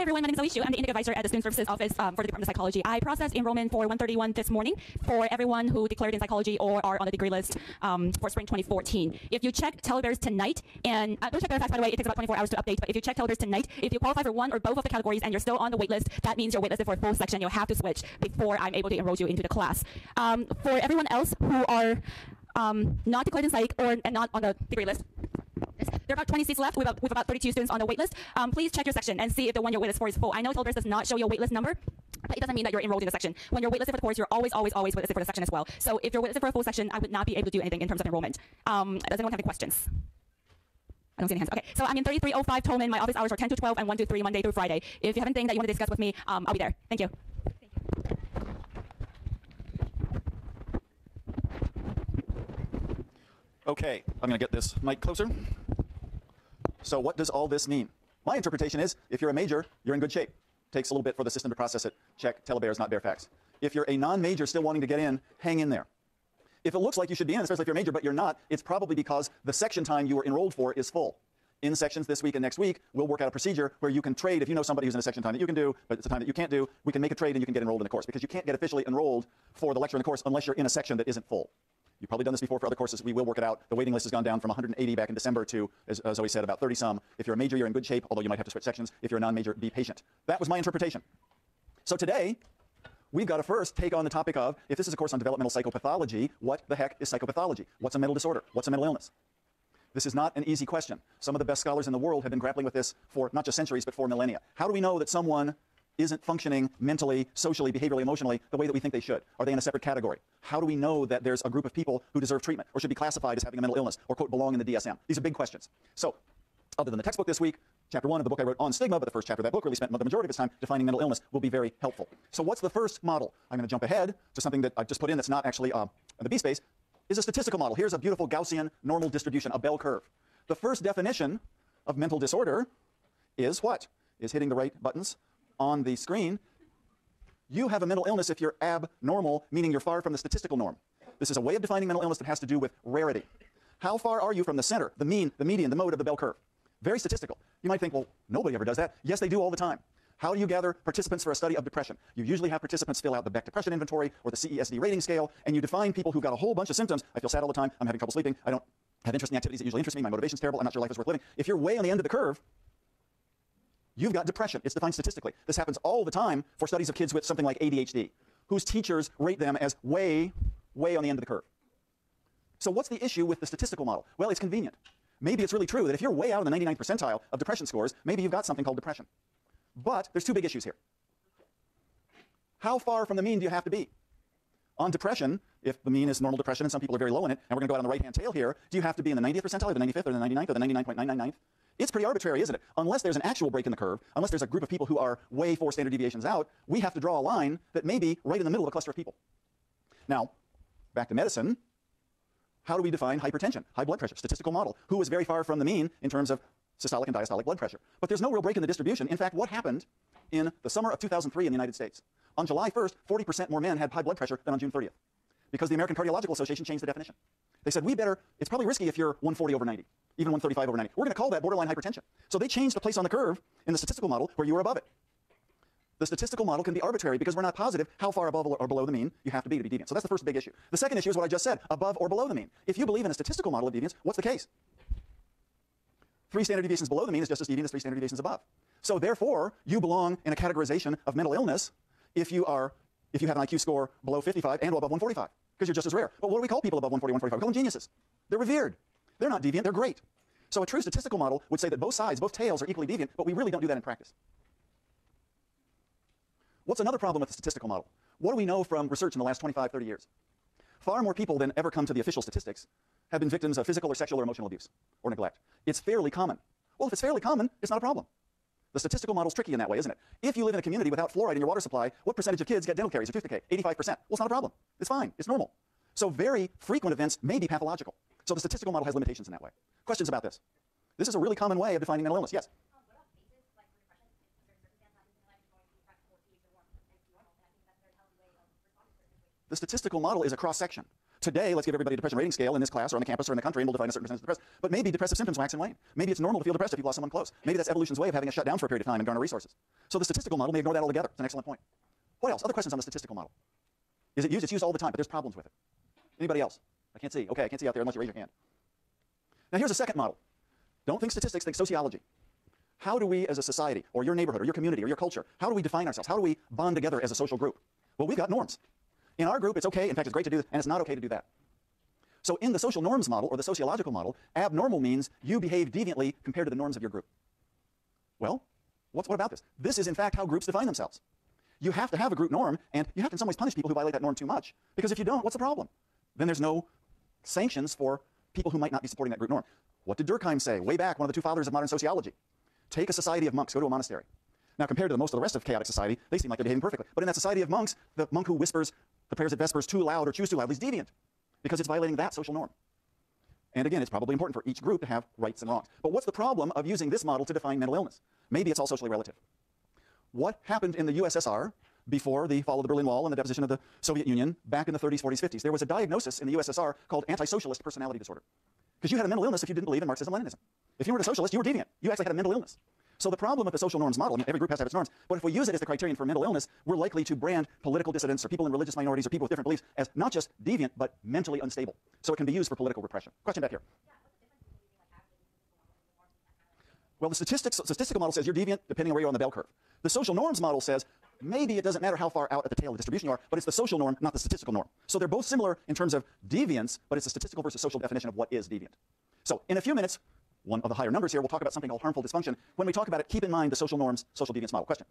everyone, my name is Zoe Xu. I'm the Indic Advisor at the Student Services Office for the Department of Psychology. I processed enrollment for 131 this morning for everyone who declared in psychology or are on the degree list for spring 2014. If you check Telebears tonight, and don't check Verifax, by the way, it takes about 24 hours to update, but if you check Telebears tonight, if you qualify for one or both of the categories and you're still on the wait list, that means you're waitlisted for a full section. You'll have to switch before I'm able to enroll you into the class. For everyone else who are not declared in psych and not on the degree list, there are about 20 seats left with about 32 students on the wait list. Please check your section and see if the one you're waitlist for is full. I know Telebears does not show your waitlist number, but it doesn't mean that you're enrolled in the section. When you're waitlisted for the course, you're always waitlisted for the section as well. So if you're waitlisted for a full section, I would not be able to do anything in terms of enrollment. Does anyone have any questions? I don't see any hands. Okay, so I'm in 3305 Tolman. My office hours are 10 to 12 and 1 to 3 Monday through Friday. If you have anything that you want to discuss with me, I'll be there. Thank you. Okay, I'm going to get this mic closer. So what does all this mean? My interpretation is, if you're a major, you're in good shape. Takes a little bit for the system to process it. Check Telebears, not Verifax. If you're a non-major still wanting to get in, hang in there. If it looks like you should be in, especially if you're a major, but you're not, it's probably because the section time you were enrolled for is full. In sections this week and next week, we'll work out a procedure where you can trade. If you know somebody who's in a section time that you can do, but it's a time that you can't do, we can make a trade and you can get enrolled in the course, because you can't get officially enrolled for the lecture in the course unless you're in a section that isn't full. You've probably done this before for other courses. We will work it out. The waiting list has gone down from 180 back in December to, as Zoe said, about 30-some. If you're a major, you're in good shape, although you might have to switch sections. If you're a non-major, be patient. That was my interpretation. So today, we've got to first take on the topic of, if this is a course on developmental psychopathology, what the heck is psychopathology? What's a mental disorder? What's a mental illness? This is not an easy question. Some of the best scholars in the world have been grappling with this for not just centuries, but for millennia. How do we know that someone isn't functioning mentally, socially, behaviorally, emotionally the way that we think they should? Are they in a separate category? How do we know that there's a group of people who deserve treatment or should be classified as having a mental illness or, quote, belong in the DSM? These are big questions. So, other than the textbook this week, chapter 1 of the book I wrote on stigma, but the first chapter of that book really spent the majority of its time defining mental illness, will be very helpful. So what's the first model? I'm going to jump ahead to something that I've just put in that's not actually the B-space, is a statistical model. Here's a beautiful Gaussian normal distribution, a bell curve. The first definition of mental disorder is what? Is hitting the right buttons on the screen. You have a mental illness if you're abnormal, meaning you're far from the statistical norm. This is a way of defining mental illness that has to do with rarity. How far are you from the center, the mean, the median, the mode of the bell curve? Very statistical. You might think, well, nobody ever does that. Yes, they do all the time. How do you gather participants for a study of depression? You usually have participants fill out the Beck Depression Inventory or the CESD rating scale, and you define people who've got a whole bunch of symptoms. I feel sad all the time. I'm having trouble sleeping. I don't have interest in the activities that usually interest me. My motivation's terrible. I'm not sure life is worth living. If you're way on the end of the curve, you've got depression. It's defined statistically. This happens all the time for studies of kids with something like ADHD, whose teachers rate them as way on the end of the curve. So what's the issue with the statistical model? Well, it's convenient. Maybe it's really true that if you're way out in the 99th percentile of depression scores, maybe you've got something called depression. But there's two big issues here. How far from the mean do you have to be? On depression, if the mean is normal depression and some people are very low in it, and we're going to go out on the right-hand tail here, do you have to be in the 90th percentile or the 95th or the 99th or the 99.999th? It's pretty arbitrary, isn't it? Unless there's an actual break in the curve, unless there's a group of people who are way 4 standard deviations out, we have to draw a line that may be right in the middle of a cluster of people. Now, back to medicine. How do we define hypertension? High blood pressure, statistical model. Who is very far from the mean in terms of systolic and diastolic blood pressure? But there's no real break in the distribution. In fact, what happened in the summer of 2003 in the United States? On July 1st, 40% more men had high blood pressure than on June 30th, because the American Cardiological Association changed the definition. They said, it's probably risky if you're 140 over 90, even 135 over 90. We're going to call that borderline hypertension. So they changed the place on the curve in the statistical model where you were above it. The statistical model can be arbitrary because we're not positive how far above or below the mean you have to be deviant. So that's the first big issue. The second issue is what I just said, above or below the mean. If you believe in a statistical model of deviance, what's the case? 3 standard deviations below the mean is just as deviant as 3 standard deviations above. So therefore, you belong in a categorization of mental illness if you have an IQ score below 55 and above 145, because you're just as rare. But what do we call people above 140, 145? We call them geniuses. They're revered. They're not deviant. They're great. So a true statistical model would say that both sides, both tails, are equally deviant, but we really don't do that in practice. What's another problem with the statistical model? What do we know from research in the last 25, 30 years? Far more people than ever come to the official statistics have been victims of physical or sexual or emotional abuse or neglect. It's fairly common. Well, if it's fairly common, it's not a problem. The statistical model's tricky in that way, isn't it? If you live in a community without fluoride in your water supply, what percentage of kids get dental caries or tooth decay? 85%. Well, it's not a problem. It's fine. It's normal. So very frequent events may be pathological. So the statistical model has limitations in that way. Questions about this? This is a really common way of defining mental illness. Yes? The statistical model is a cross-section. Today, let's give everybody a depression rating scale in this class or on the campus or in the country, and we'll define a certain percentage of depressed. But maybe depressive symptoms wax and wane. Maybe it's normal to feel depressed if you've lost someone close. Maybe that's evolution's way of having us shut down for a period of time and garner resources. So the statistical model may ignore that altogether. It's an excellent point. What else? Other questions on the statistical model? Is it used? It's used all the time, but there's problems with it. Anybody else? I can't see. Okay, I can't see out there unless you raise your hand. Now here's a second model. Don't think statistics, think sociology. How do we as a society, or your neighborhood, or your community, or your culture, how do we define ourselves? How do we bond together as a social group? Well, we've got norms. In our group, it's okay, in fact, it's great to do this, and it's not okay to do that. So in the social norms model, or the sociological model, abnormal means you behave deviantly compared to the norms of your group. Well, what about this? This is, in fact, how groups define themselves. You have to have a group norm, and you have to in some ways punish people who violate that norm too much, because if you don't, what's the problem? Then there's no sanctions for people who might not be supporting that group norm. What did Durkheim say way back, one of the two fathers of modern sociology? Take a society of monks, go to a monastery. Now, compared to most of the rest of chaotic society, they seem like they're behaving perfectly. But in that society of monks, the monk who whispers the prayers at Vespers too loud or choose too loudly is deviant, because it's violating that social norm. And again, it's probably important for each group to have rights and wrongs. But what's the problem of using this model to define mental illness? Maybe it's all socially relative. What happened in the USSR before the fall of the Berlin Wall and the deposition of the Soviet Union back in the 30s, 40s, 50s? There was a diagnosis in the USSR called anti-socialist personality disorder. Because you had a mental illness if you didn't believe in Marxism-Leninism. If you were a socialist, you were deviant. You actually had a mental illness. So the problem with the social norms model, I mean, every group has to have its norms, but if we use it as the criterion for mental illness, we're likely to brand political dissidents or people in religious minorities or people with different beliefs as not just deviant, but mentally unstable. So it can be used for political repression. Question back here. Well, the statistical model says you're deviant depending on where you are on the bell curve. The social norms model says maybe it doesn't matter how far out at the tail of the distribution you are, but it's the social norm, not the statistical norm. So they're both similar in terms of deviance, but it's a statistical versus social definition of what is deviant. So in a few minutes, one of the higher numbers here, we'll talk about something called harmful dysfunction. When we talk about it, keep in mind the social norms, social deviance model. Question?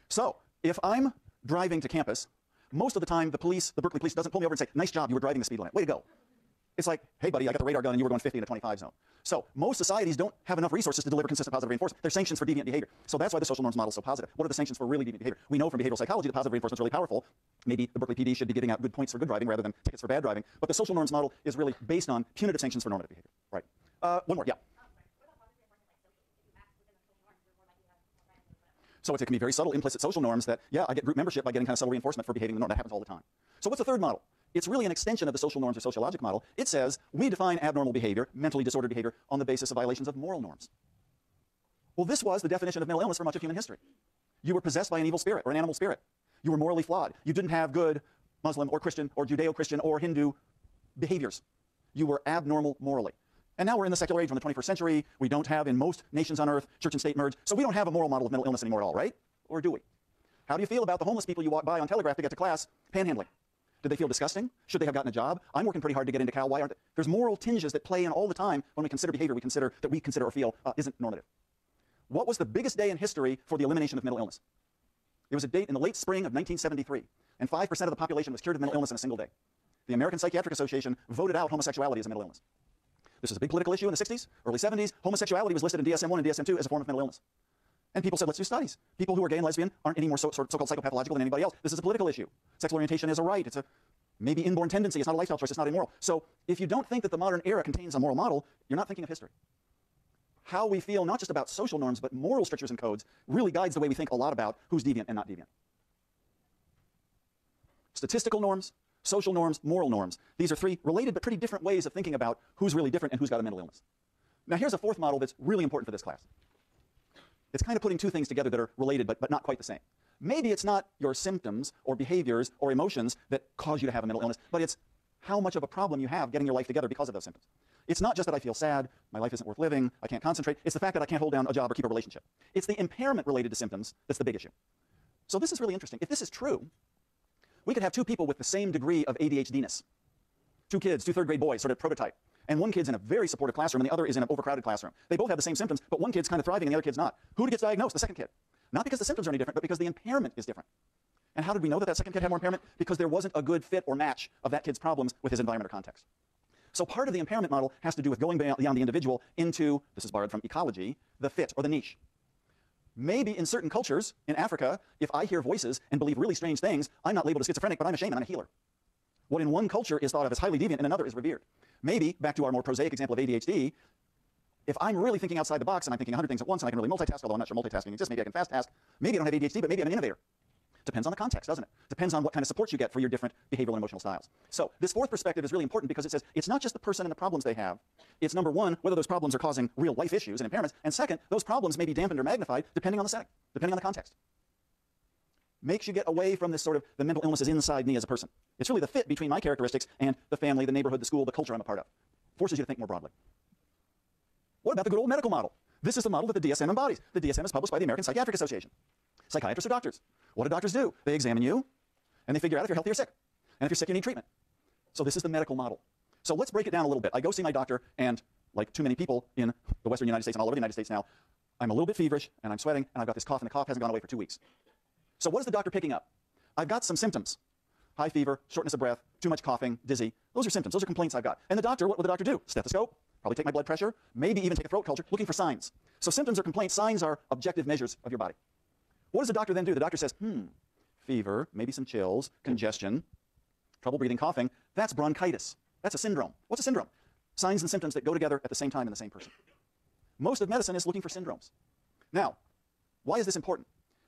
So if I'm driving to campus, most of the time the Berkeley police doesn't pull me over and say, nice job, you were driving the speed limit. Way to go. It's like, hey, buddy, I got the radar gun and you were going 50 in a 25 zone. So most societies don't have enough resources to deliver consistent positive reinforcement. There's sanctions for deviant behavior. So that's why the social norms model is so positive. What are the sanctions for really deviant behavior? We know from behavioral psychology that positive reinforcement is really powerful. Maybe the Berkeley PD should be giving out good points for good driving rather than tickets for bad driving. But the social norms model is really based on punitive sanctions for normative behavior. Right. One more, yeah. So it can be very subtle, implicit social norms that, yeah, I get group membership by getting kind of subtle reinforcement for behaving the norm. That happens all the time. So what's the third model? It's really an extension of the social norms or sociologic model. It says we define abnormal behavior, mentally disordered behavior, on the basis of violations of moral norms. Well, this was the definition of mental illness for much of human history. You were possessed by an evil spirit or an animal spirit. You were morally flawed. You didn't have good Muslim or Christian or Judeo-Christian or Hindu behaviors. You were abnormal morally. And now we're in the secular age, we're in the 21st century. We don't have, in most nations on earth, church and state merge. So we don't have a moral model of mental illness anymore at all, right? Or do we? How do you feel about the homeless people you walk by on Telegraph to get to class panhandling? Did they feel disgusting? Should they have gotten a job? I'm working pretty hard to get into Cal. Why aren't they? There's moral tinges that play in all the time when we consider behavior we consider or feel isn't normative. What was the biggest day in history for the elimination of mental illness? It was a date in the late spring of 1973, and 5% of the population was cured of mental illness in a single day. The American Psychiatric Association voted out homosexuality as a mental illness. This was a big political issue in the 60s, early 70s. Homosexuality was listed in DSM-1 and DSM-2 as a form of mental illness. And people said, let's do studies. People who are gay and lesbian aren't any more so-called psychopathological than anybody else. This is a political issue. Sexual orientation is a right. It's a maybe inborn tendency. It's not a lifestyle choice. It's not immoral. So if you don't think that the modern era contains a moral model, you're not thinking of history. How we feel, not just about social norms, but moral strictures and codes, really guides the way we think a lot about who's deviant and not deviant. Statistical norms, social norms, moral norms. These are three related but pretty different ways of thinking about who's really different and who's got a mental illness. Now here's a fourth model that's really important for this class. It's kind of putting two things together that are related but not quite the same. Maybe it's not your symptoms or behaviors or emotions that cause you to have a mental illness, but it's how much of a problem you have getting your life together because of those symptoms. It's not just that I feel sad, my life isn't worth living, I can't concentrate. It's the fact that I can't hold down a job or keep a relationship. It's the impairment related to symptoms that's the big issue. So this is really interesting. If this is true, we could have two people with the same degree of ADHD-ness. Two kids, two third-grade boys, sort of prototype. And one kid's in a very supportive classroom and the other is in an overcrowded classroom. They both have the same symptoms, but one kid's kind of thriving and the other kid's not. Who gets diagnosed? The second kid. Not because the symptoms are any different, but because the impairment is different. And how did we know that that second kid had more impairment? Because there wasn't a good fit or match of that kid's problems with his environment or context. So part of the impairment model has to do with going beyond the individual into, this is borrowed from ecology, the fit or the niche. Maybe in certain cultures, in Africa, if I hear voices and believe really strange things, I'm not labeled as schizophrenic, but I'm a shaman, I'm a healer. What in one culture is thought of as highly deviant, in another is revered. Maybe, back to our more prosaic example of ADHD, if I'm really thinking outside the box and I'm thinking 100 things at once and I can really multitask, although I'm not sure multitasking exists, maybe I can fast task, maybe I don't have ADHD, but maybe I'm an innovator. Depends on the context, doesn't it? Depends on what kind of support you get for your different behavioral and emotional styles. So this fourth perspective is really important because it says it's not just the person and the problems they have. It's number one, whether those problems are causing real life issues and impairments, and second, those problems may be dampened or magnified depending on the setting, depending on the context. Makes you get away from this sort of the mental illness is inside me as a person. It's really the fit between my characteristics and the family, the neighborhood, the school, the culture I'm a part of. Forces you to think more broadly. What about the good old medical model? This is the model that the DSM embodies. The DSM is published by the American Psychiatric Association. Psychiatrists are doctors. What do doctors do? They examine you, and they figure out if you're healthy or sick. And if you're sick, you need treatment. So this is the medical model. So let's break it down a little bit. I go see my doctor, and like too many people in the Western United States and all over the United States now, I'm a little bit feverish, and I'm sweating, and I've got this cough, and the cough hasn't gone away for 2 weeks. So what is the doctor picking up? I've got some symptoms. High fever, shortness of breath, too much coughing, dizzy. Those are symptoms. Those are complaints I've got. And the doctor, what will the doctor do? Stethoscope, probably take my blood pressure, maybe even take a throat culture, looking for signs. So symptoms or complaints, signs are objective measures of your body. What does the doctor then do? The doctor says, fever, maybe some chills, congestion, trouble breathing, coughing. That's bronchitis. That's a syndrome. What's a syndrome? Signs and symptoms that go together at the same time in the same person. Most of medicine is looking for syndromes. Now, why is this important?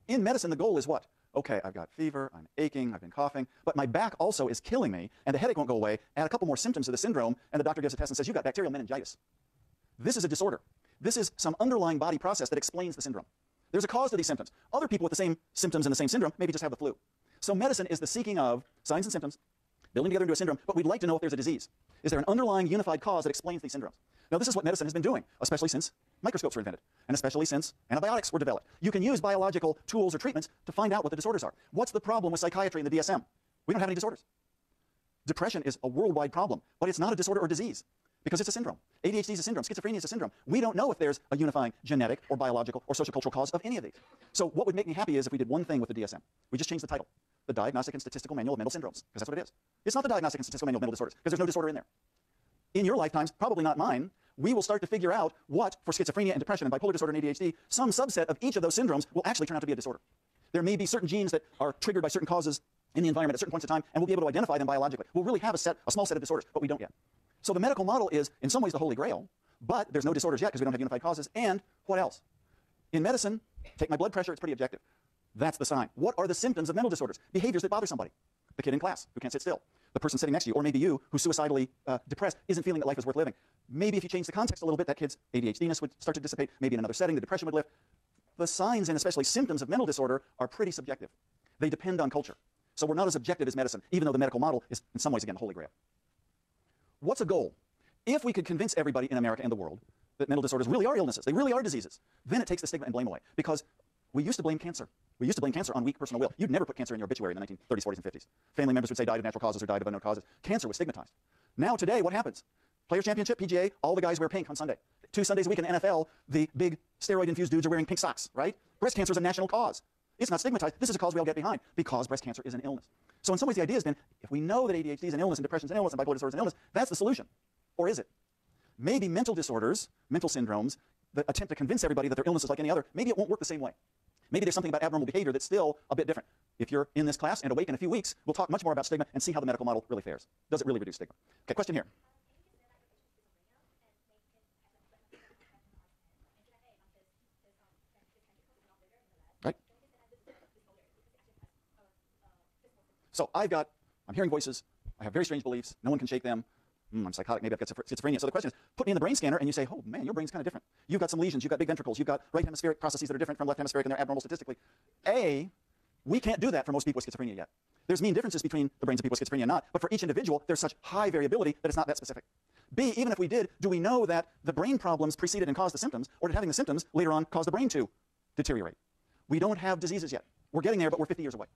In medicine, the goal is what? Okay, I've got fever, I'm aching, I've been coughing, but my back also is killing me, and the headache won't go away, add a couple more symptoms of the syndrome, and the doctor gives a test and says, you've got bacterial meningitis. This is a disorder. This is some underlying body process that explains the syndrome. There's a cause to these symptoms. Other people with the same symptoms and the same syndrome maybe just have the flu. So medicine is the seeking of signs and symptoms, building together into a syndrome, but we'd like to know if there's a disease. Is there an underlying unified cause that explains these syndromes? Now, this is what medicine has been doing, especially since microscopes were invented, and especially since antibiotics were developed. You can use biological tools or treatments to find out what the disorders are. What's the problem with psychiatry and the DSM? We don't have any disorders. Depression is a worldwide problem, but it's not a disorder or disease because it's a syndrome. ADHD is a syndrome. Schizophrenia is a syndrome. We don't know if there's a unifying genetic or biological or sociocultural cause of any of these. So what would make me happy is if we did one thing with the DSM. We just changed the title. The Diagnostic and Statistical Manual of Mental Syndromes, because that's what it is. It's not the Diagnostic and Statistical Manual of Mental Disorders, because there's no disorder in there. In your lifetimes, probably not mine, we will start to figure out what, for schizophrenia and depression and bipolar disorder and ADHD, some subset of each of those syndromes will actually turn out to be a disorder. There may be certain genes that are triggered by certain causes in the environment at certain points in time, and we'll be able to identify them biologically. We'll really have a small set of disorders, but we don't yet. So the medical model is, in some ways, the holy grail, but there's no disorders yet because we don't have unified causes. And what else? In medicine, take my blood pressure, it's pretty objective. That's the sign. What are the symptoms of mental disorders? Behaviors that bother somebody. The kid in class who can't sit still. The person sitting next to you, or maybe you, who's suicidally depressed, isn't feeling that life is worth living. Maybe if you change the context a little bit, that kid's ADHD-ness would start to dissipate. Maybe in another setting, the depression would lift. The signs and especially symptoms of mental disorder are pretty subjective. They depend on culture. So we're not as objective as medicine, even though the medical model is, in some ways, again, the holy grail. What's a goal? If we could convince everybody in America and the world that mental disorders really are illnesses, they really are diseases, then it takes the stigma and blame away. Because we used to blame cancer. We used to blame cancer on weak personal will. You'd never put cancer in your obituary in the 1930s, 40s, and 50s. Family members would say died of natural causes or died of unknown causes. Cancer was stigmatized. Now today, what happens? Players' Championship, PGA, all the guys wear pink on Sunday. 2 Sundays a week in the NFL, the big steroid-infused dudes are wearing pink socks, right? Breast cancer is a national cause. It's not stigmatized. This is a cause we all get behind because breast cancer is an illness. So in some ways, the idea has been, if we know that ADHD is an illness and depression is an illness and bipolar disorder is an illness, that's the solution. Or is it? Maybe mental disorders, mental syndromes, that attempt to convince everybody that they're illnesses like any other, maybe it won't work the same way. Maybe there's something about abnormal behavior that's still a bit different. If you're in this class and awake in a few weeks, we'll talk much more about stigma and see how the medical model really fares. Does it really reduce stigma? Okay, question here. Right? So I'm hearing voices. I have very strange beliefs. No one can shake them. I'm psychotic, maybe I've got schizophrenia. So the question is, put me in the brain scanner and you say, oh man, your brain's kind of different. You've got some lesions, you've got big ventricles, you've got right hemispheric processes that are different from left hemispheric and they're abnormal statistically. A, we can't do that for most people with schizophrenia yet. There's mean differences between the brains of people with schizophrenia and not, but for each individual, there's such high variability that it's not that specific. B, even if we did, do we know that the brain problems preceded and caused the symptoms, or did having the symptoms later on cause the brain to deteriorate? We don't have diseases yet. We're getting there, but we're 50 years away.